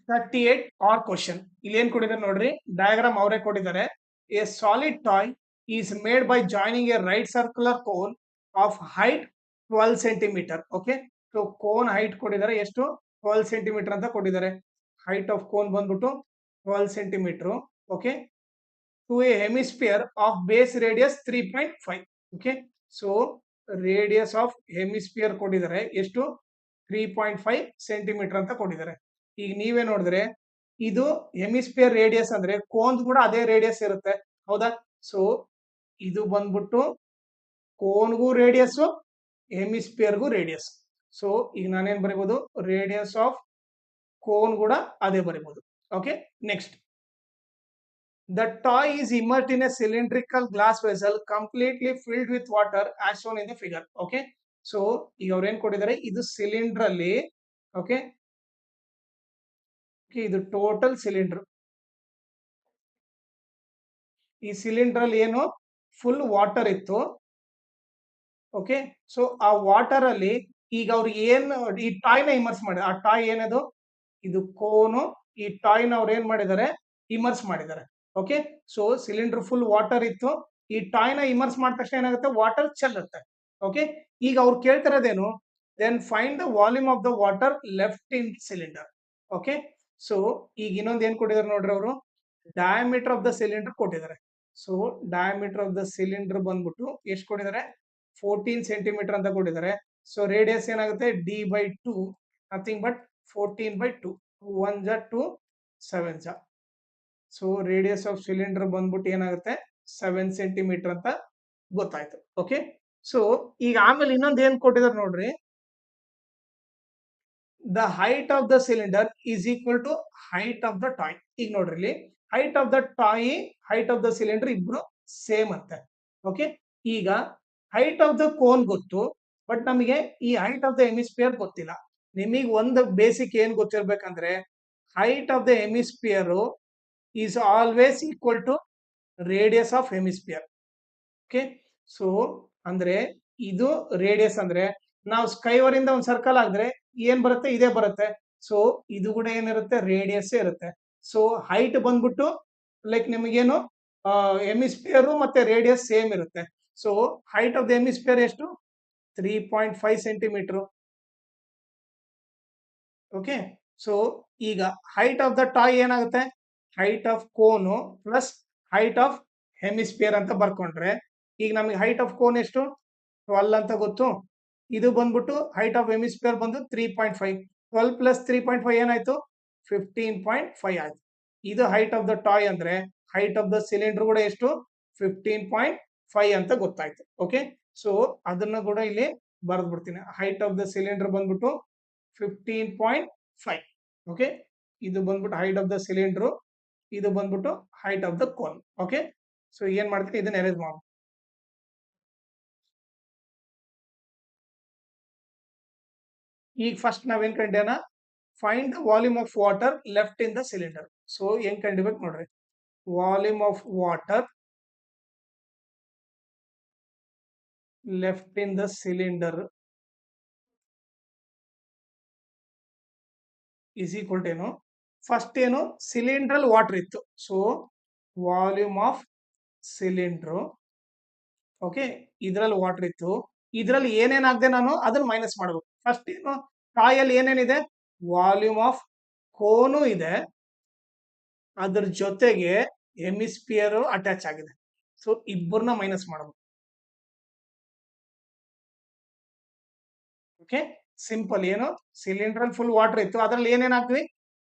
38 R question. ಇಲ್ಲಿ ಏನ್ ಕೊಟ್ಟಿದ್ದಾರೆ ನೋಡ್ರಿ, ಡಯಾಗ್ರಾಮ್ ಅವರೇ ಕೊಟ್ಟಿದ್ದಾರೆ. A solid toy is made by joining A right circular cone of height 12 centimetre. Okay, so cone height ಕೊಟ್ಟಿದ್ದಾರೆ ಎಷ್ಟು, 12 ಸೆಂಟಿಮೀಟರ್ ಅಂತ ಕೊಟ್ಟಿದ್ದಾರೆ. ಹೈಟ್ ಆಫ್ ಕೋನ್ ಬಂದ್ಬಿಟ್ಟು 12 centimetre. Okay, to a hemisphere of base radius 3.5. Okay, so radius of hemisphere ಕೊಟ್ಟಿದ್ದಾರೆ ಎಷ್ಟು, 3.5 centimetre ಅಂತ ಕೊಟ್ಟಿದ್ದಾರೆ. ಈಗ ನೀವೇ ನೋಡಿದ್ರೆ ಇದು ಹೆಮಿಸ್ಪಿಯರ್ ರೇಡಿಯಸ್ ಅಂದ್ರೆ ಕೋನ್ ಕೂಡ ಅದೇ ರೇಡಿಯಸ್ ಇರುತ್ತೆ, ಹೌದಾ? ಸೊ ಇದು ಬಂದ್ಬಿಟ್ಟು ಕೋನ್ಗೂ ರೇಡಿಯಸ್, ಹೆಮಿಸ್ಪಿಯರ್ಗೂ ರೇಡಿಯಸ್. ಸೊ ಈಗ ನಾನೇನ್ ಬರೀಬಹುದು, ರೇಡಿಯಸ್ ಆಫ್ ಕೋನ್ ಕೂಡ ಅದೇ ಬರೀಬಹುದು. Okay, next, the toy is immersed in a cylindrical glass vessel completely filled with water as shown in the figure. Okay, so ಈಗ ಅವ್ರು ಏನ್ ಕೊಟ್ಟಿದ್ದಾರೆ, ಇದು ಸಿಲಿಂಡರ್ ಅಲ್ಲಿ, ಓಕೆ, ಇದು ಟೋಟಲ್ ಸಿಲಿಂಡರ್. ಈ ಸಿಲಿಂಡರ್ ಅಲ್ಲಿ ಏನು ಫುಲ್ ವಾಟರ್ ಇತ್ತು. ಓಕೆ, ಸೊ ಆ ವಾಟರ್ ಅಲ್ಲಿ ಈಗ ಅವ್ರು ಏನ್ ಈ ಟಾಯ್ ನ ಇಮರ್ಸ್ ಮಾಡಿದ್ದಾರೆ. ಆ ಟಾಯ್ ಏನದು, ಇದು ಕೋನು. ಈ ಟಾಯ್ ನ ಅವ್ರು ಏನ್ ಮಾಡಿದ್ದಾರೆ, ಇಮರ್ಸ್ ಮಾಡಿದ್ದಾರೆ. Okay, so cylinder full water ಇತ್ತು. ಈ ಟಾಯ್ ನ ಇಮರ್ಸ್ ಮಾಡಿದ ತಕ್ಷಣ ಏನಾಗುತ್ತೆ, ವಾಟರ್ ಚೆಲ್ಲುತ್ತೆ. ಓಕೆ, ಈಗ ಅವ್ರು ಕೇಳ್ತಿರೋದೇನು, then find the volume of the water left in cylinder. Okay, so ಈಗ ಇನ್ನೊಂದು ಏನ್ ಕೊಟ್ಟಿದ್ದಾರೆ ನೋಡ್ರಿ, ಅವರು ಡಯಾಮೀಟರ್ ಆಫ್ ದ ಸಿಲಿಂಡರ್ ಕೊಟ್ಟಿದ್ದಾರೆ. So diameter of the cylinder ಬಂದ್ಬಿಟ್ಟು ಎಷ್ಟು ಕೊಟ್ಟಿದ್ದಾರೆ, 14 ಸೆಂಟಿಮೀಟರ್ ಅಂತ ಕೊಟ್ಟಿದ್ದಾರೆ. ಸೊ ರೇಡಿಯಸ್ ಏನಾಗುತ್ತೆ, d/2, ನಥಿಂಗ್ ಬಟ್ 14/2. 1 ಜ 2, 7 ಜ. ಸೊ ರೇಡಿಯಸ್ ಆಫ್ ಸಿಲಿಂಡರ್ ಬಂದ್ಬಿಟ್ಟು ಏನಾಗುತ್ತೆ, 7 ಸೆಂಟಿಮೀಟರ್ ಅಂತ ಗೊತ್ತಾಯ್ತು. ಓಕೆ, ಸೊ ಈಗ ಆಮೇಲೆ ಇನ್ನೊಂದು ಏನ್ ಕೊಟ್ಟಿದ್ದಾರೆ ನೋಡ್ರಿ, the height of the cylinder is equal to height of the toy. ಈಗ ನೋಡ್ರಿ, ಇಲ್ಲಿ height of the toy, height of the cylinder ಇಬ್ರು ಸೇಮ್ ಅಂತೆ. ಓಕೆ, ಈಗ ಹೈಟ್ ಆಫ್ ದ ಕೋನ್ ಗೊತ್ತು, ಬಟ್ ನಮಗೆ ಈ ಹೈಟ್ ಆಫ್ ದ ಹೆಮಿಸ್ಪಿಯರ್ ಗೊತ್ತಿಲ್ಲ. ನಿಮಗೆ ಒಂದು ಬೇಸಿಕ್ ಏನ್ ಗೊತ್ತಿರ್ಬೇಕಂದ್ರೆ, height of the hemisphere is always equal to radius of hemisphere. Okay, so ಅಂದ್ರೆ ಇದು ರೇಡಿಯಸ್ ಅಂದ್ರೆ ನಾವು ಸ್ಕೈವರ್ ಇಂದ ಒಂದು ಸರ್ಕಲ್ ಆಗಿದ್ರೆ ಏನ್ ಬರುತ್ತೆ, ಇದೇ ಬರುತ್ತೆ. ಸೊ ಇದು ಕೂಡ ಏನಿರುತ್ತೆ, ರೇಡಿಯಸ್ ಇರುತ್ತೆ. ಸೊ ಹೈಟ್ ಬಂದ್ಬಿಟ್ಟು ಲೈಕ್ ನಿಮಗೇನು ಹೆಮಿಸ್ಪಿಯರ್ ಮತ್ತೆ ರೇಡಿಯಸ್ ಸೇಮ್ ಇರುತ್ತೆ. So height of the hemisphere ಎಷ್ಟು, 3.5 ಸೆಂಟಿಮೀಟರ್. ಓಕೆ, ಸೊ ಈಗ ಹೈಟ್ ಆಫ್ ದ ಟಾಯ್ ಏನಾಗುತ್ತೆ, height of cone plus height of hemisphere ಅಂತ ಬರ್ಕೊಂಡ್ರೆ, ಈಗ ನಮಗೆ ಹೈಟ್ ಆಫ್ ಕೋನ್ ಎಷ್ಟು, 12 ಅಂತ ಗೊತ್ತು. ಇದು ಬಂದ್ಬಿಟ್ಟು ಹೈಟ್ ಆಫ್ ಹೆಮಿಸ್ಪಿಯರ್ ಬಂದು 3.5. 12 ಪ್ಲಸ್ 3.5 ಏನಾಯ್ತು, 15.5 ಆಯ್ತು. ಇದು ಹೈಟ್ ಆಫ್ ದ ಟಾಯ್ ಅಂದ್ರೆ ಹೈಟ್ ಆಫ್ ದ ಸಿಲಿಂಡರ್ ಕೂಡ ಎಷ್ಟು, 15.5 ಅಂತ ಗೊತ್ತಾಯ್ತು. ಓಕೆ, ಸೊ ಅದನ್ನ ಕೂಡ ಇಲ್ಲಿ ಬರೆದು ಬಿಡ್ತೀನಿ. ಹೈಟ್ ಆಫ್ ದ ಸಿಲಿಂಡರ್ ಬಂದ್ಬಿಟ್ಟು 15.5. ಓಕೆ, ಇದು ಬಂದ್ಬಿಟ್ಟು ಹೈಟ್ ಆಫ್ ದ ಸಿಲಿಂಡರ್, ಇದು ಬಂದ್ಬಿಟ್ಟು height of the cone. Okay, so ಏನ್ ಮಾಡ್ತೀನಿ, ಇದನ್ನ ಅರೇಂಜ್ ಮಾಡೋಣ. ಈಗ ಫಸ್ಟ್ ನಾವೇನ್ ಕಂಡೇನ, find the volume of water left in the cylinder. So ಹೆಂಗ್ ಕಂಡಿಬೇಕು ನೋಡ್ರಿ, volume of water left in the cylinder is equal to ಏನು, ಫಸ್ಟ್ ಏನು ಸಿಲಿಂಡ್ರಲ್ ವಾಟರ್ ಇತ್ತು. So volume of cylinder, okay, ಇದ್ರಲ್ಲಿ ವಾಟರ್ ಇತ್ತು. ಇದ್ರಲ್ಲಿ ಏನೇನಾಗದೆ ನಾನು ಅದನ್ನ ಮೈನಸ್ ಮಾಡಬೇಕು. ಫಸ್ಟ್ ಏನು, ಟಾಯಲ್ಲಿ ಏನೇನಿದೆ, ವಾಲ್ಯೂಮ್ ಆಫ್ ಕೋನು ಇದೆ, ಅದ್ರ ಜೊತೆಗೆ ಹೆಮಿಸ್ಪಿಯರ್ ಅಟ್ಯಾಚ್ ಆಗಿದೆ. ಸೊ ಇಬ್ಬರನ್ನ ಮೈನಸ್ ಮಾಡಬೇಕು. Okay, simple. ಏನು, ಸಿಲಿಂಡರ್ ಫುಲ್ ವಾಟರ್ ಇತ್ತು, ಅದ್ರಲ್ಲಿ ಏನೇನ್ ಹಾಕ್ದ್ವಿ,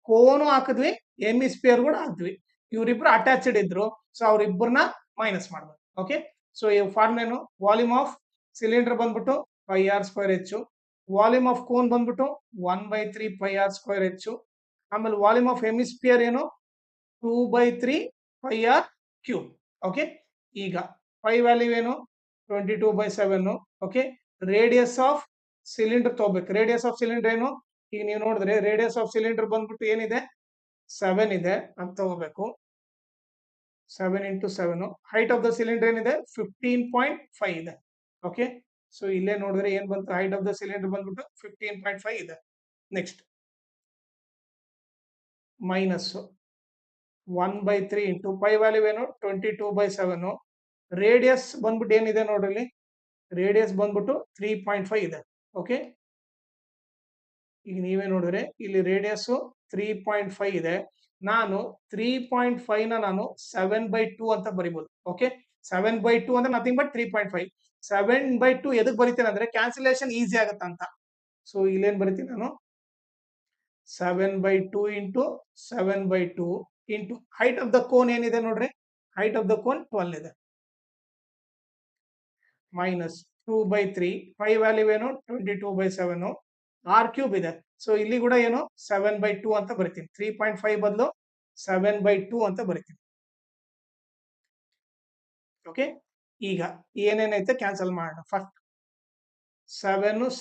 ಕೋನು ಹಾಕಿದ್ವಿ, ಹೆಮಿಸ್ಪಿಯರ್ ಕೂಡ ಹಾಕ್ದ್ವಿ. ಇವ್ರಿಬ್ರು ಅಟ್ಯಾಚ್ಡ್ ಇದ್ರು, ಸೊ ಅವ್ರಿಬ್ಬರನ್ನ ಮೈನಸ್ ಮಾಡ್ಬೇಕು. ಓಕೆ, ಸೊ ಈ ಫಾರ್ಮ್ ಏನು, ವಾಲ್ಯೂಮ್ ಆಫ್ ಸಿಲಿಂಡರ್ ಬಂದ್ಬಿಟ್ಟು πr²h, ವಾಲ್ಯೂಮ್ ಆಫ್ ಕೋನ್ ಬಂದ್ಬಿಟ್ಟು 1/3 πr²h, ಆಮೇಲೆ ವಾಲ್ಯೂಮ್ ಆಫ್ ಹೆಮಿಸ್ಪಿಯರ್ ಏನು, 2/3 πr³. ಓಕೆ, ಈಗ ಪೈ ವ್ಯಾಲ್ಯೂ ಏನು, 22/7. ಓಕೆ, ರೇಡಿಯಸ್ ಆಫ್ ಸಿಲಿಂಡರ್ ತಗೋಬೇಕು. ರೇಡಿಯಸ್ ಆಫ್ ಸಿಲಿಂಡರ್ ಏನು, ಈಗ ನೀವು ನೋಡಿದ್ರೆ ರೇಡಿಯಸ್ ಆಫ್ ಸಿಲಿಂಡರ್ ಬಂದ್ಬಿಟ್ಟು ಏನಿದೆ, 7 ಇದೆ ಅಂತ ತಗೋಬೇಕು. 7 × 7. ಹೈಟ್ ಆಫ್ ದ ಸಿಲಿಂಡರ್ ಏನಿದೆ, 15.5 ಇದೆ. ಓಕೆ, ಸೊ ಇಲ್ಲೇ ನೋಡಿದ್ರೆ ಏನ್ ಬಂತು, ಹೈಟ್ ಆಫ್ ದ ಸಿಲಿಂಡರ್ ಬಂದ್ಬಿಟ್ಟು 15.5 ಇದೆ. Next, minus 1/3 into pi value ಏನು 22/7. ರೇಡಿಯಸ್ ಬಂದ್ಬಿಟ್ಟು ಏನಿದೆ ನೋಡ್ರಿ ಇಲ್ಲಿ, ರೇಡಿಯಸ್ ಬಂದ್ಬಿಟ್ಟು 3.5 ಇದೆ. ಓಕೆ, ಈಗ ನೀವೇ ನೋಡಿದ್ರೆ ಇಲ್ಲಿ ರೇಡಿಯಸ್ 3.5 ಇದೆ. ನಾನು 3.5 ನಾನು 7/2 ಅಂತ ಬರಿಬಹುದು. ಓಕೆ, 7/2 ಅಂದ್ರೆ ನಥಿಂಗ್ ಬಟ್ 3.5. 7/2 ಎದಕ್ ಬರಿತೇನೆ ಅಂದ್ರೆ ಕ್ಯಾನ್ಸಲೇಷನ್ ಈಸಿ ಆಗತ್ತ ಅಂತ. ಸೊ ಇಲ್ಲೇನ್ ಬರಿತೀನಿ ನಾನು 7/2 into 7/2 into height of the cone ಏನಿದೆ ನೋಡ್ರಿ, ಹೈಟ್ ಆಫ್ ದ ಕೋನ್ 12 ಇದೆ, ಮೈನಸ್ 2/3. ಪೈ ವ್ಯಾಲ್ಯೂ ಏನು 22/7. ಆರ್ ಕ್ಯೂಬ್ ಇದೆ. ಸೊ ಇಲ್ಲಿ ಕೂಡ ಏನು 7/2 ಅಂತ ಬರಿತೀನಿ. 3.5 ಬದಲು 7/2 ಅಂತ ಬರಿತೀನಿ. ಓಕೆ, ಈಗ ಏನೇನೈತೆ ಕ್ಯಾನ್ಸಲ್ ಮಾಡೋಣ. ಫಸ್ಟ್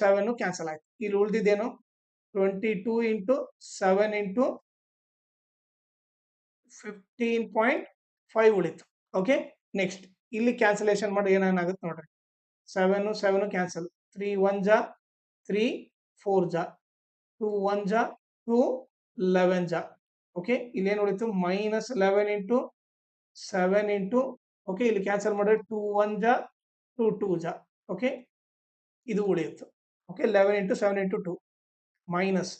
7 ಕ್ಯಾನ್ಸಲ್ ಆಯ್ತು. ಇಲ್ಲಿ ಉಳಿದಿದ್ದೇನು 22 ಇಂಟು 7 ಇಂಟು 15.5 ಉಳಿತು. ಓಕೆ, ನೆಕ್ಸ್ಟ್ ಇಲ್ಲಿ ಕ್ಯಾನ್ಸಲೇಷನ್ ಮಾಡಿ ಏನೇನಾಗುತ್ತೆ ನೋಡ್ರಿ. 7 ಕ್ಯಾನ್ಸಲ್, 3 1 ಜಾ 3 4 ಜಾ 2 1 ಜಾ 2 11 ಜಾ. ಓಕೆ, ಇಲ್ಲೇನು ಉಳಿತು ಮೈನಸ್ 11 ಇಂಟು 7 ಇಂಟು, ಓಕೆ ಇಲ್ಲಿ ಕ್ಯಾನ್ಸಲ್ ಮಾಡಿದ್ರೆ 2 1 ಜಾ 2 2 ಜಾ. ಓಕೆ, ಇದು ಉಳಿಯುತ್ತೆ. ಓಕೆ, 11 ಇಂಟು 7 ಇಂಟು 2 ಮೈನಸ್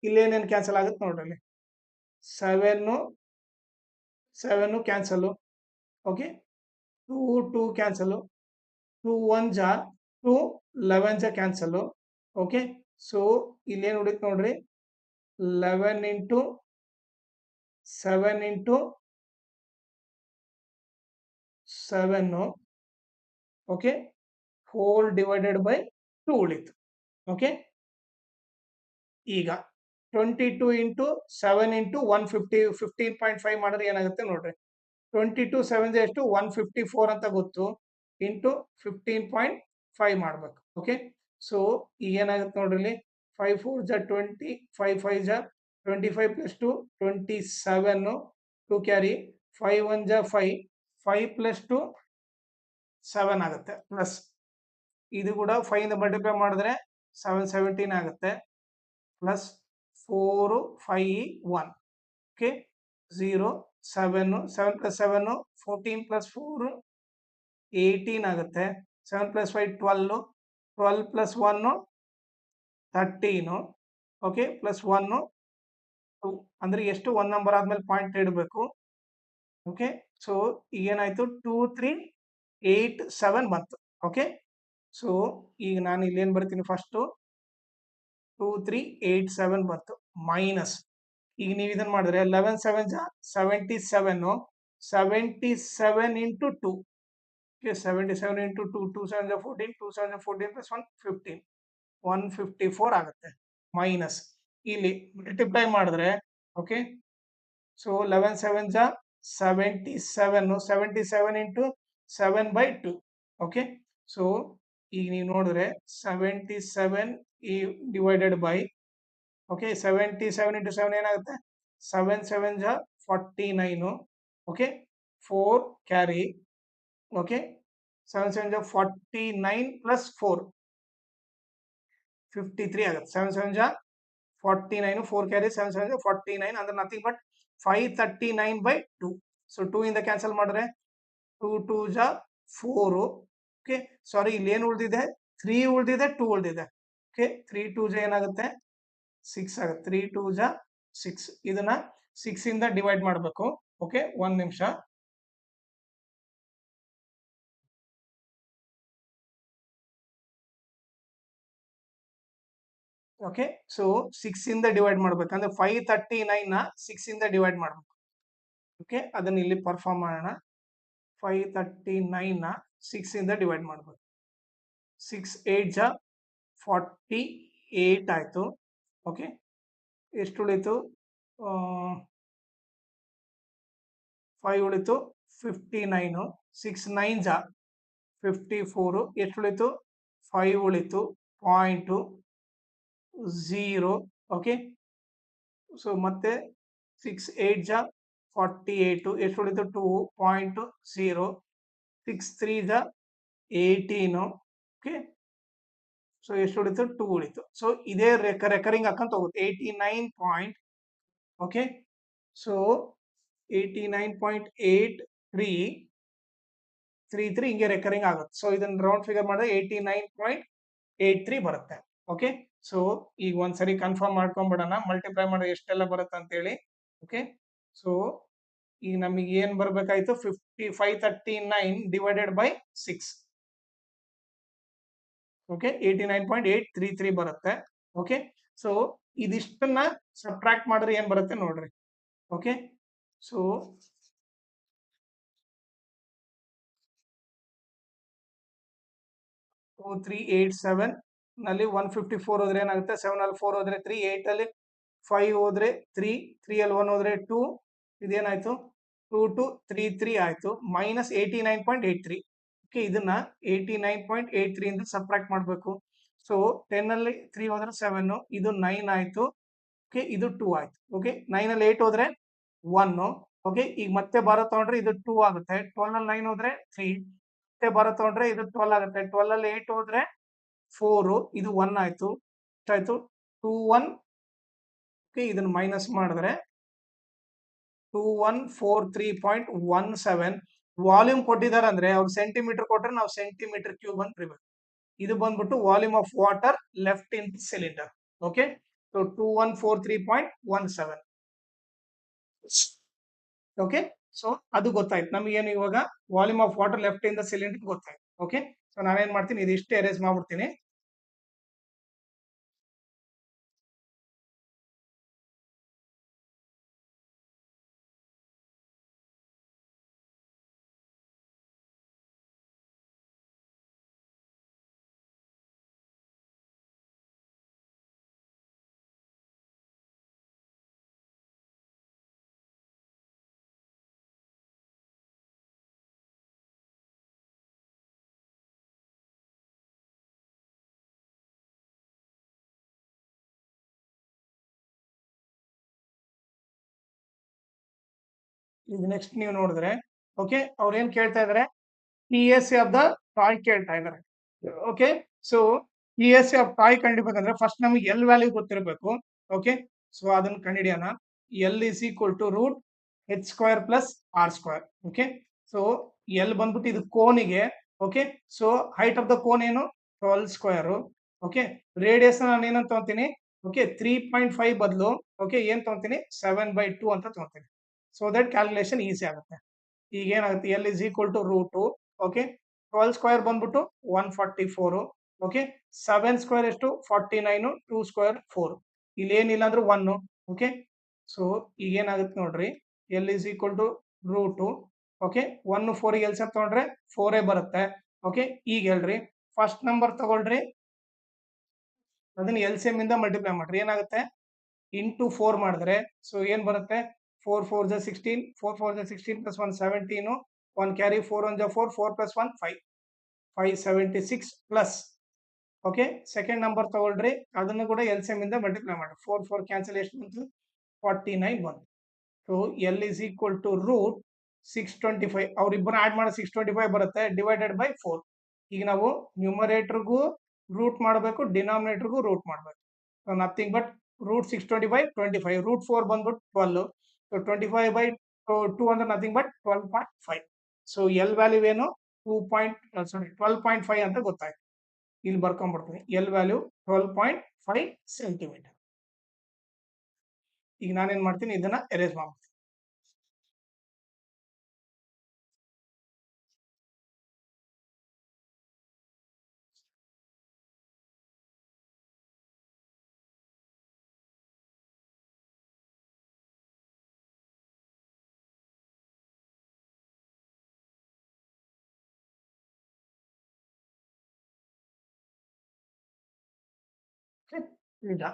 ಇಲ್ಲೇನೇನು ಕ್ಯಾನ್ಸಲ್ ಆಗುತ್ತೆ ನೋಡ್ರಿ. 7 ಕ್ಯಾನ್ಸಲ್. ಓಕೆ, 2 2 ಕ್ಯಾನ್ಸಲ್, 2 1 ಜಾ 2 11 ಜಾ ಕ್ಯಾನ್ಸಲ್. ಓಕೆ, ಸೊ ಇಲ್ಲೇನು ಉಳಿತು ನೋಡ್ರಿ 11 into 7 into 7. Okay, whole divided by 2 ಉಳಿತು. ಓಕೆ, ಈಗ 22 ಇಂಟು 7 ಇಂಟು 150 15.5 ಮಾಡಿದ್ರೆ ಏನಾಗುತ್ತೆ ನೋಡ್ರಿ. 22 7 ಎಷ್ಟು 154 ಅಂತ ಗೊತ್ತು, ಇಂಟು 15.5 ಮಾಡ್ಬೇಕು. ಓಕೆ, ಸೊ ಈಗ ಏನಾಗುತ್ತೆ ನೋಡ್ರಿ ಇಲ್ಲಿ 5 4 ಜಾ 20, 5 5 ಜಾ 25 ಪ್ಲಸ್ 2 27, 2 ಕ್ಯಾರಿ 5 1 ಜಾ 5, 5 ಪ್ಲಸ್ 2 7 ಆಗುತ್ತೆ. ಪ್ಲಸ್ ಇದು ಕೂಡ 5 ಇಂದ ಮಲ್ಟಿಪ್ಲೈ ಮಾಡಿದ್ರೆ 17 ಆಗುತ್ತೆ. ಪ್ಲಸ್ 4 5 1. ಓಕೆ, 0 7 7 ಪ್ಲಸ್ 7 14 ಪ್ಲಸ್ 4 18 ಆಗುತ್ತೆ. 7 ಪ್ಲಸ್ 5 12, 12 ಪ್ಲಸ್ 1 13. ಓಕೆ, ಪ್ಲಸ್ 1 2 ಅಂದ್ರೆ ಎಷ್ಟು 1 ನಂಬರ್ ಆದ್ಮೇಲೆ ಪಾಯಿಂಟ್ ಇಡಬೇಕು. ಓಕೆ, ಸೊ ಏನಾಯ್ತು 2 3 8 7 ಬಂತು. ಓಕೆ, ಸೊ ಈಗ ನಾನು ಇಲ್ಲಿ ಏನ್ ಬರ್ತೀನಿ ಫಸ್ಟ್ 2 3 8 7 ಬಂತು. ಮೈನಸ್ ಈಗ ನೀವು ಇದನ್ನ ಮಾಡಿದ್ರೆ 11 7 ಜಾ 77, 77 ಇಂಟು 2. ಓಕೆ, 77 ಇಂಟು 2, 2 7 ಜಾ 14, 2 7 ಜಾ 14 ಪ್ಲಸ್ 1 15, 154 ಆಗುತ್ತೆ. ಮೈನಸ್ ಇಲ್ಲಿ ಮಲ್ಟಿಪ್ಲೈ ಮಾಡಿದ್ರೆ, ಓಕೆ, ಸೊ 11 7 ಜಾ 77, 77 ಇಂಟು 7/2. ಓಕೆ, ಸೊ ಈಗ ನೀವು ನೋಡಿದ್ರೆ 77 ಡಿವೈಡೆಡ್ ಬೈ, ಓಕೆ 77 ಇಂಟು 7 ಏನಾಗುತ್ತೆ 7 7 ಜಾ 49. Okay, 4 carry. ಓಕೆ, 7 7 ಜಾ 49 ಪ್ಲಸ್ 4 53 ಆಗುತ್ತೆ. 7 7 ಜಾ 49, 4 ಕ್ಯಾರಿ 7 7 ಜಾ 49 ಅಂದ್ರೆ ನಥಿಂಗ್ ಬಟ್ 539/2. ಸೊ 2 ಇಂದ ಕ್ಯಾನ್ಸಲ್ ಮಾಡಿದ್ರೆ 2 2 ಜಾ 4. ಓಕೆ, ಸಾರಿ ಇಲ್ಲಿ ಏನು ಉಳಿದಿದೆ 3 ಉಳಿದಿದೆ 2 ಉಳಿದಿದೆ. ಓಕೆ, 3 2 ಜಾ ಏನಾಗುತ್ತೆ 6 ಆಗುತ್ತೆ. 3 2 ಜಾ 6. ಇದನ್ನ 6 ಇಂದ ಡಿವೈಡ್ ಮಾಡಬೇಕು. ಓಕೆ, 1 ನಿಮಿಷ. ಓಕೆ, ಸೊ 6 ಇಂದ ಡಿವೈಡ್ ಮಾಡ್ಬೇಕಂದ್ರೆ 539 ನ 6 ಇಂದ ಡಿವೈಡ್ ಮಾಡ್ಬೇಕು. ಓಕೆ, ಅದನ್ನ ಇಲ್ಲಿ ಪರ್ಫಾರ್ಮ್ ಮಾಡೋಣ. 539 ನ 6 ಇಂದ ಡಿವೈಡ್ ಮಾಡ್ಬೇಕು. 6 8 ಜಾ 48 ಆಯ್ತು. ಓಕೆ, ಎಷ್ಟು ಉಳಿತು 5 ಉಳಿತು 59, 6 9 ಜಾ 54, ಎಷ್ಟು ಉಳಿತು 5 ಉಳಿತು 0. ಓಕೆ, ಸೊ ಮತ್ತೆ 6 8 ಜಾ 48, ಎಷ್ಟು ಉಳಿತು 2.0, 6 3 ಜಾ 18. ಓಕೆ, ಸೊ ಎಷ್ಟು ಉಳಿತು 2 ಉಳಿತು. ಸೊ ಇದೇ ರೆಕರಿಂಗ್ ಹಾಕಂತ ಹೋಗುತ್ತೆ 89 ಪಾಯಿಂಟ್. ಓಕೆ, ಸೊ 89.8333 ಹಿಂಗೆ ರೆಕರಿಂಗ್ ಆಗುತ್ತೆ. ಸೊ ಇದನ್ನ ರೌಂಡ್ ಫಿಗರ್ ಮಾಡಿದ್ರೆ 89.83 ಬರುತ್ತೆ. ಓಕೆ, ಸೊ ಈಗ ಒಂದ್ಸರಿ ಕನ್ಫರ್ಮ್ ಮಾಡ್ಕೊಂಡ್ಬಿಡೋಣ, ಮಲ್ಟಿಪ್ಲೈ ಮಾಡಿದ್ರೆ ಎಷ್ಟೆಲ್ಲ ಬರುತ್ತೆ ಅಂತ ಹೇಳಿ. ಓಕೆ, ಸೊ ಈಗ ನಮಗೆ ಏನ್ ಬರ್ಬೇಕಾಯ್ತು, 5539 ಡಿವೈಡೆಡ್ ಬೈ 6. ಓಕೆ, 89.833 ಬರುತ್ತೆ. ಓಕೆ, ಸೊ ಇದಿಷ್ಟನ್ನ ಸಬ್ಟ್ರಾಕ್ಟ್ ಮಾಡಿದ್ರೆ ಏನ್ ಬರುತ್ತೆ ನೋಡ್ರಿ. ಓಕೆ, ಸೊ 2387 ನಲ್ಲಿ 154 ಹೋದ್ರೆ ಏನಾಗುತ್ತೆ, 7 ಅಲ್ಲಿ 4 ಹೋದ್ರೆ 3, 8 ಅಲ್ಲಿ 5 ಹೋದ್ರೆ 3, 3 ಅಲ್ಲಿ 1 ಹೋದ್ರೆ 2, ಇದೇನಾಯ್ತು 2233 ಆಯ್ತು, ಮೈನಸ್ 89.83. ಓಕೆ, ಇದನ್ನ 89.83 ಇಂದ ಸಬ್ಟ್ರಾಕ್ಟ್ ಮಾಡಬೇಕು. ಸೊ 10 ಅಲ್ಲಿ 3 ಹೋದ್ರೆ 7, ಇದು 9 ಆಯ್ತು. ಓಕೆ, ಇದು 2 ಆಯ್ತು. ಓಕೆ, 9 ಅಲ್ಲಿ 8 ಹೋದ್ರೆ 1. ಓಕೆ, ಈಗ ಮತ್ತೆ ಬಾರೋ ತಗೊಂಡ್ರೆ ಇದು 2 ಆಗುತ್ತೆ. 12 ಅಲ್ಲಿ 9 ಹೋದ್ರೆ 3, ಮತ್ತೆ ಬಾರೋ ತಗೊಂಡ್ರೆ ಇದು 12 ಆಗುತ್ತೆ. 12 ಅಲ್ಲಿ 8 ಹೋದ್ರೆ 4, ಇದು 1 ಆಯ್ತು. ಎಷ್ಟಾಯ್ತು 21. ಓಕೆ, ಇದನ್ನ ಮೈನಸ್ ಮಾಡಿದ್ರೆ 2143.17. ವಾಲ್ಯೂಮ್ ಕೊಟ್ಟಿದ್ದಾರೆ ಅಂದ್ರೆ ಅವ್ರು ಸೆಂಟಿಮೀಟರ್ ಕೊಟ್ರೆ ನಾವು ಸೆಂಟಿಮೀಟರ್ ಕ್ಯೂಬ್ ಅಂತ ಬರೀಬೇಕು. ಇದು ಬಂದ್ಬಿಟ್ಟು volume of water left in cylinder. Okay, so 2143.17. Okay, so ಅದು ಗೊತ್ತಾಯ್ತು ನಮಗೇನು, ಇವಾಗ volume of water left in the cylinder ಗೊತ್ತಾಯ್ತು. ಓಕೆ, ಸೊ ನಾನೇನ್ ಮಾಡ್ತೀನಿ, ಇದಿಷ್ಟು ಎರೇಸ್ ಮಾಡ್ಬಿಡ್ತೀನಿ. ಈಗ ನೆಕ್ಸ್ಟ್ ನೀವು ನೋಡಿದ್ರೆ, ಓಕೆ, ಅವ್ರು ಏನ್ ಕೇಳ್ತಾ ಇದಾರೆ, PSA ಆಫ್ ದ ಟಾಯ್ ಕೇಳ್ತಾ ಇದಾರೆ. Okay, so PSA of toy ಕಂಡಿಬೇಕಂದ್ರೆ ಫಸ್ಟ್ ನಮಗೆ ಎಲ್ ವ್ಯಾಲ್ಯೂ ಗೊತ್ತಿರಬೇಕು. ಓಕೆ, ಸೊ ಅದನ್ನ ಕಂಡಿಡಿಯೋಣ. L is equal to root H square plus R square. Okay, so L ಬಂದ್ಬಿಟ್ಟು ಇದು ಕೋನಿಗೆ. Okay, so height of the cone ಏನು 12 ಸ್ಕ್ವೇರ್. ಓಕೆ, ರೇಡಿಯಸ್ ನಾನು ಏನಂತ ತಗೊಂತೀನಿ, ಓಕೆ 3.5 ಬದಲು ಓಕೆ ಏನ್ ತಗೊಂತೀನಿ 7/2 ಅಂತ ತಗೊಂತೀನಿ. ಸೊ ದಟ್ ಕ್ಯಾಲ್ಕುಲೇಷನ್ ಈಸಿ ಆಗುತ್ತೆ. ಈಗ ಏನಾಗುತ್ತೆ, L is equal to root. Okay, 12 square ಬಂದ್ಬಿಟ್ಟು 144. ಓಕೆ, 7 ಸ್ಕ್ವೇರ್ ಎಷ್ಟು 49, 2 ಸ್ಕ್ವೇರ್ 4, ಇಲ್ಲಿ ಏನಿಲ್ಲ ಅಂದ್ರೆ 1. ಓಕೆ, ಸೊ ಈಗ ಏನಾಗುತ್ತೆ ನೋಡ್ರಿ, L is equal to root. Okay, 1 4 L sir ತಗೊಂಡ್ರೆ 4 ಬರುತ್ತೆ. ಓಕೆ, ಈಗ ಹೇಳ್ರಿ ಫಸ್ಟ್ ನಂಬರ್ ತಗೊಳ್ರಿ, ಅದನ್ನ LCM ಇಂದ ಮಲ್ಟಿಪ್ಲೈ ಮಾಡ್ರಿ, ಏನಾಗುತ್ತೆ ಇಂಟು 4 ಮಾಡಿದ್ರೆ ಸೊ ಏನ್ ಬರುತ್ತೆ, 4 4 ಜ 16, 4 4 ಜ 16 ಪ್ಲಸ್ 1 17, 1 ಕ್ಯಾರಿ 4 1 ಜ 4, 4 plus 1 5, 576 plus. Okay, second number ತಗೊಳ್ರಿ, ಅದನ್ನು ಕೂಡ LCM ಇಂದ ಮಲ್ಟಿಪ್ಲೈ ಮಾಡಿ, 4 4 ಕ್ಯಾನ್ಸಲ್ ಎಷ್ಟು ಬಂತು 49 ಬಂತು. So L is equal to root 625, ಅವ್ರಿಬ್ಬರು ಆಡ್ ಮಾಡಿ 625 ಬರುತ್ತೆ, ಡಿವೈಡೆಡ್ ಬೈ 4. ಈಗ ನಾವು ನ್ಯೂಮರೇಟರ್ಗೂ ರೂಟ್ ಮಾಡಬೇಕು, ಡಿನಾಮಿನೇಟರ್ಗೂ ರೂಟ್ ಮಾಡಬೇಕು. So nothing but root 625 25, root 4 ಬಂದ್ಬಿಟ್ಟು 12. ಸೊ 25/2 ಅಂದ್ರೆ nothing but 12.5. So L value ಏನು 12.5 ಅಂತ ಗೊತ್ತಾಯ್ತು. ಇಲ್ಲಿ ಬರ್ಕೊಂಡ್ಬಿಡ್ತೀನಿ, ಎಲ್ ವ್ಯಾಲ್ಯೂ 12.5 ಸೆಂಟಿಮೀಟರ್. ಈಗ ನಾನೇನ್ ಮಾಡ್ತೀನಿ, ಇದನ್ನ ಎರೇಸ್ ಮಾಡ್ತೀನಿ. ಈಗ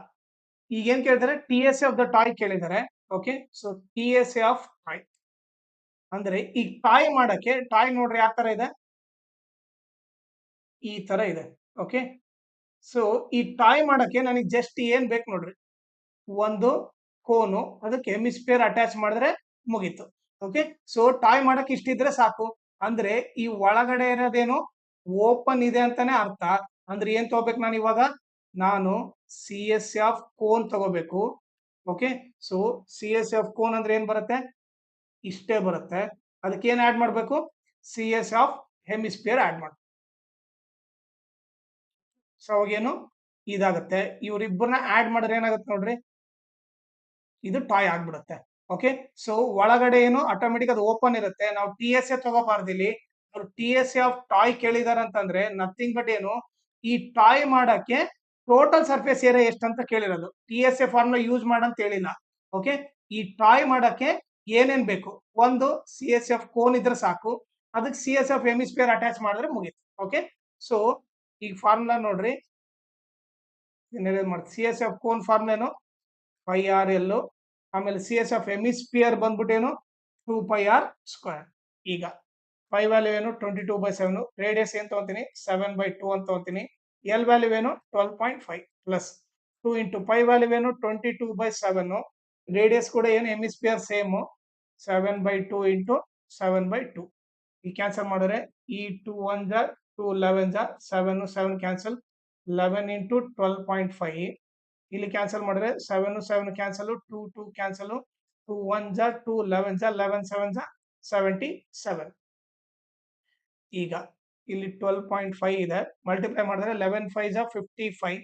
ಈಗೇನ್ ಕೇಳ್ತಾರೆ, TSA ಆಫ್ ದ ಟಾಯ್ ಕೇಳಿದ್ದಾರೆ. Okay, so TSA of toy ಅಂದ್ರೆ ಈಗ ಟಾಯ್ ಮಾಡಕ್ಕೆ, ಟಾಯ್ ನೋಡ್ರಿ ಯಾವ ತರ ಇದೆ, ಈ ತರ ಇದೆ. ಓಕೆ, ಸೊ ಈ ಟಾಯ್ ಮಾಡಕ್ಕೆ ನನಗೆ ಜಸ್ಟ್ ಏನ್ ಬೇಕು ನೋಡ್ರಿ, ಒಂದು ಕೋನು, ಅದಕ್ಕೆ ಹೆಮಿಸ್ಫಿಯರ್ ಅಟ್ಯಾಚ್ ಮಾಡಿದ್ರೆ ಮುಗೀತು. ಓಕೆ, ಸೊ ಟಾಯ್ ಮಾಡಕ್ಕೆ ಇಷ್ಟಿದ್ರೆ ಸಾಕು. ಅಂದ್ರೆ ಈ ಒಳಗಡೆ ಇರೋದೇನು ಓಪನ್ ಇದೆ ಅಂತಾನೆ ಅರ್ಥ. ಅಂದ್ರೆ ಏನ್ ತಗೋಬೇಕು ನಾನು ಇವಾಗ, ನಾನು CSA ಆಫ್ ಕೋನ್ ತಗೋಬೇಕು. ಓಕೆ. ಸೊ CSF ಕೋನ್ ಅಂದ್ರೆ ಏನ್ ಬರುತ್ತೆ, ಇಷ್ಟೇ ಬರುತ್ತೆ. ಅದಕ್ಕೆ ಏನ್ ಆಡ್ ಮಾಡ್ಬೇಕು, CSF ಹೆಮಿಸ್ಪಿಯರ್ ಆಡ್ ಮಾಡ್ಬೇಕು. ಸೊ ಅವಾಗೇನು ಇದಾಗುತ್ತೆ, ಇವ್ರಿಬ್ಬರನ್ನ ಆಡ್ ಮಾಡಿದ್ರೆ ಏನಾಗುತ್ತೆ ನೋಡ್ರಿ, ಇದು ಟಾಯ್ ಆಗ್ಬಿಡುತ್ತೆ. ಓಕೆ. ಸೊ ಒಳಗಡೆ ಏನು ಆಟೋಮೆಟಿಕ್ ಅದು ಓಪನ್ ಇರುತ್ತೆ. ನಾವು TSA ತಗೋಬಾರ್ದು ಇಲ್ಲಿ. ಅವ್ರು TSA ಆಫ್ ಟಾಯ್ ಕೇಳಿದಾರೆ ಅಂತಂದ್ರೆ ನಥಿಂಗ್ ಬಟ್ ಏನು, ಈ ಟಾಯ್ ಮಾಡಕ್ಕೆ ಟೋಟಲ್ ಸರ್ಫೇಸ್ ಏರಿಯಾ ಎಷ್ಟಂತ ಕೇಳಿರೋದು. TSA ಫಾರ್ಮುಲಾ ಯೂಸ್ ಮಾಡಂತ ಹೇಳಿಲ್ಲ. ಓಕೆ. ಈ ಟಾಯ್ ಮಾಡಕ್ಕೆ ಏನೇನ್ ಬೇಕು, ಒಂದು CSF ಕೋನ್ ಇದ್ರೆ ಸಾಕು, ಅದಕ್ಕೆ CSF ಹೆಮಿಸ್ಪಿಯರ್ ಅಟ್ಯಾಚ್ ಮಾಡಿದ್ರೆ ಮುಗೀತು. ಓಕೆ. ಸೊ ಈ ಫಾರ್ಮುಲಾ ನೋಡ್ರಿ, CSF ಕೋನ್ ಫಾರ್ಮುಲಾ ಏನು, πRL. ಆಮೇಲೆ CSF ಹೆಮಿಸ್ಪಿಯರ್ ಬಂದ್ಬಿಟ್ಟೇನು 2πr². ಈಗ π ವ್ಯಾಲ್ಯೂ ಏನು 22/7, ರೇಡಿಯಸ್ ಏನ್ ತಗೊಂತೀನಿ 7/2 ಅಂತ ತಗೊಂತೀನಿ. ಎಲ್ ವ್ಯಾಲ್ಯೂ ಏನು 12.5 ಪ್ಲಸ್ 2 ಇಂಟು π ವ್ಯಾಲ್ಯೂ ಏನು 22/7, ರೇಡಿಯಸ್ ಕೂಡ ಏನು ಹೆಮಿಸ್ಪಿಯರ್ ಸೇಮ್ 7/2 ಇಂಟು 7/2. ಈ ಕ್ಯಾನ್ಸಲ್ ಮಾಡಿದ್ರೆ ಈ 2 1 ಜ 2 11 ಜ 7 7 ಕ್ಯಾನ್ಸಲ್, 11 ಇಂಟು 12.5. ಇಲ್ಲಿ ಕ್ಯಾನ್ಸಲ್ ಮಾಡಿದ್ರೆ 7 7 ಕ್ಯಾನ್ಸಲ್, 2 2 ಕ್ಯಾನ್ಸಲ್, 2 1 ಜ 2 11 ಜ 11 7 ಜ 77. ಈಗ ಇಲ್ಲಿ 12.5 ಇದೆ, ಮಲ್ಟಿಪ್ಲೈ ಮಾಡಿದ್ರೆ 11 5 ಜ 55.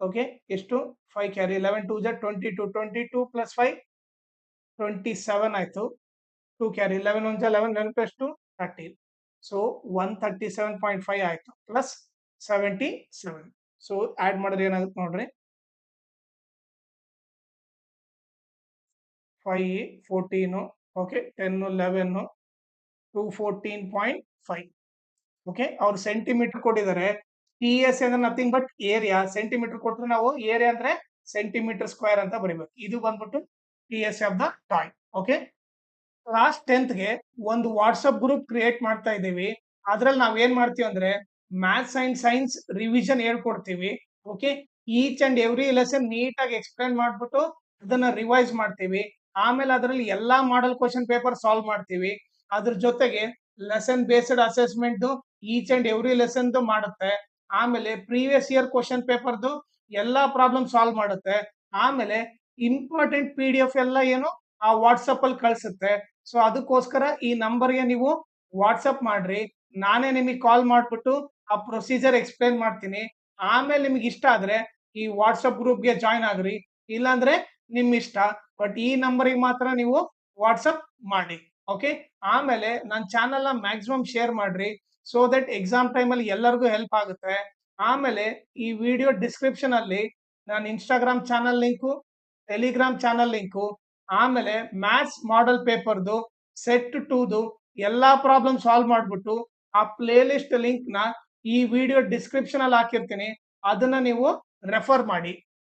ಓಕೆ. ಎಷ್ಟು 5 ಕ್ಯಾರಿ, 11 2 ಜ 22, 22 ಪ್ಲಸ್ 5 27 ಆಯ್ತು. 2 ಕ್ಯಾರಿ, 11 1 ಜ 11, 11 ಪ್ಲಸ್ 2 13. ಸೊ 137.5 ಆಯ್ತು ಪ್ಲಸ್ 77. ಸೊ ಆಡ್ ಮಾಡಿದ್ರೆ ಏನಾಗುತ್ತೆ ನೋಡ್ರಿ, 5 14, ಓಕೆ 10 11 214.5. ಓಕೆ. ಅವ್ರು ಸೆಂಟಿಮೀಟರ್ ಕೊಟ್ಟಿದ್ದಾರೆ. TSA ಅಂದ್ರೆ ನಥಿಂಗ್ ಬಟ್ ಏರಿಯಾ. ಸೆಂಟಿಮೀಟರ್ ಕೊಟ್ಟರೆ ನಾವು ಏರಿಯಾ ಅಂದ್ರೆ ಸೆಂಟಿಮೀಟರ್ ಸ್ಕ್ವೇರ್ ಅಂತ ಬರೀಬೇಕು. ಇದು ಬಂದ್ಬಿಟ್ಟು TSA of the toy. Okay. Class 10th ಗೆ ಒಂದು ವಾಟ್ಸ್ಆಪ್ ಗ್ರೂಪ್ ಕ್ರಿಯೇಟ್ ಮಾಡ್ತಾ ಇದ್ದೀವಿ. ಅದ್ರಲ್ಲಿ ನಾವ್ ಏನ್ ಮಾಡ್ತೀವಿ ಅಂದ್ರೆ ಮ್ಯಾಥ್ಸ್ ಅಂಡ್ ಸೈನ್ಸ್ ರಿವಿಷನ್ ಹೇಳ್ಕೊಡ್ತೀವಿ. Okay. Each and every lesson ನೀಟಾಗಿ ಎಕ್ಸ್ಪ್ಲೈನ್ ಮಾಡ್ಬಿಟ್ಟು ಅದನ್ನ ರಿವೈಸ್ ಮಾಡ್ತೀವಿ. ಆಮೇಲೆ ಅದರಲ್ಲಿ ಎಲ್ಲಾ ಮಾಡಲ್ ಕ್ವಶನ್ ಪೇಪರ್ ಸಾಲ್ವ್ ಮಾಡ್ತೀವಿ. ಅದ್ರ ಜೊತೆಗೆ lesson based assessment each and every lesson ಮಾಡುತ್ತೆ. ಆಮೇಲೆ ಪ್ರೀವಿಯಸ್ ಇಯರ್ ಕ್ವಶನ್ ಪೇಪರ್ದು ಎಲ್ಲಾ ಪ್ರಾಬ್ಲಮ್ ಸಾಲ್ವ್ ಮಾಡುತ್ತೆ. ಆಮೇಲೆ ಇಂಪಾರ್ಟೆಂಟ್ PDF ಎಲ್ಲ ಏನು ಆ ವಾಟ್ಸಪ್ ಅಲ್ಲಿ ಕಳ್ಸುತ್ತೆ. ಸೊ ಅದಕ್ಕೋಸ್ಕರ ಈ ನಂಬರ್ಗೆ ನೀವು ವಾಟ್ಸಪ್ ಮಾಡ್ರಿ, ನಾನೇ ನಿಮಗೆ ಕಾಲ್ ಮಾಡ್ಬಿಟ್ಟು ಆ ಪ್ರೊಸೀಜರ್ ಎಕ್ಸ್ಪ್ಲೈನ್ ಮಾಡ್ತೀನಿ. ಆಮೇಲೆ ನಿಮ್ಗೆ ಇಷ್ಟ ಆದ್ರೆ ಈ ವಾಟ್ಸಪ್ ಗ್ರೂಪ್ಗೆ ಜಾಯ್ನ್ ಆಗ್ರಿ, ಇಲ್ಲಾಂದ್ರೆ ನಿಮ್ ಇಷ್ಟ. ಬಟ್ ಈ ನಂಬರಿಗೆ ಮಾತ್ರ ನೀವು ವಾಟ್ಸಪ್ ಮಾಡಿ. ಓಕೆ. ಆಮೇಲೆ ನನ್ನ ಚಾನಲ್ ನ ಮ್ಯಾಕ್ಸಿಮಮ್ ಶೇರ್ ಮಾಡ್ರಿ, ಸೊ ದಟ್ ಎಕ್ಸಾಮ್ ಟೈಮ್ ಅಲ್ಲಿ ಎಲ್ಲರಿಗೂ ಹೆಲ್ಪ್ ಆಗುತ್ತೆ. ಆಮೇಲೆ ಈ ವಿಡಿಯೋ ಡಿಸ್ಕ್ರಿಪ್ಷನ್ ಅಲ್ಲಿ ನಾನು Instagram channel link, Telegram channel link, ಆಮೇಲೆ ಮ್ಯಾಥ್ಸ್ ಮಾಡೆಲ್ ಪೇಪರ್ದು ಸೆಟ್ 2ದು ಎಲ್ಲಾ ಪ್ರಾಬ್ಲಮ್ ಸಾಲ್ವ್ ಮಾಡ್ಬಿಟ್ಟು ಆ ಪ್ಲೇ ಲಿಸ್ಟ್ ಲಿಂಕ್ ನ ಈ ವಿಡಿಯೋ ಡಿಸ್ಕ್ರಿಪ್ಷನ್ ಅಲ್ಲಿ ಹಾಕಿರ್ತೀನಿ, ಅದನ್ನ ನೀವು ರೆಫರ್ ಮಾಡಿ.